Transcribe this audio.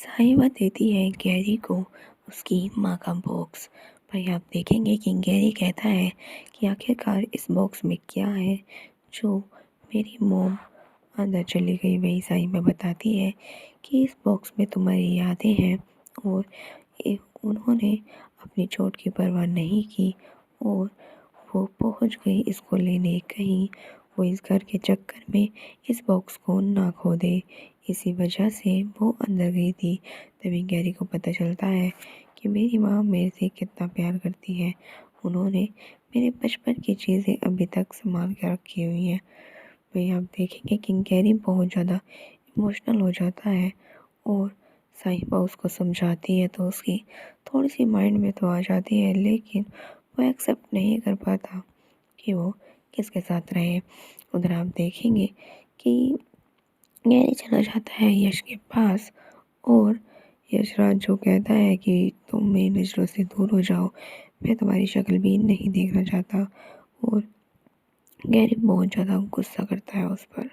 साहिबा देती है गैरी को उसकी माँ का बॉक्स। भाई आप देखेंगे कि गैरी कहता है कि आखिरकार इस बॉक्स में क्या है जो मेरी मॉम अंदर चली गई। वही साहिबा बताती है कि इस बॉक्स में तुम्हारी यादें हैं और उन्होंने अपनी चोट की परवाह नहीं की और वो पहुंच गई इसको लेने। कहीं वो इस घर के चक्कर में इस बॉक्स को ना खो दे, इसी वजह से वो अंदर गई थी। तभी गैरी को पता चलता है कि मेरी माँ मेरे से कितना प्यार करती है, उन्होंने मेरे बचपन की चीज़ें अभी तक संभाल के रखी हुई हैं। वही आप देखेंगे कि गैरी बहुत ज़्यादा इमोशनल हो जाता है और साहिबा उसको समझाती है तो उसकी थोड़ी सी माइंड में तो आ जाती है, लेकिन वो एक्सेप्ट नहीं कर पाता कि वो किसके साथ रहे। उधर आप देखेंगे कि गैरी चला जाता है यश के पास और यशराज जो कहता है कि तुम मेरी नज़रों से दूर हो जाओ, मैं तुम्हारी शक्ल भी नहीं देखना चाहता। और गैरी बहुत ज़्यादा गुस्सा करता है उस पर।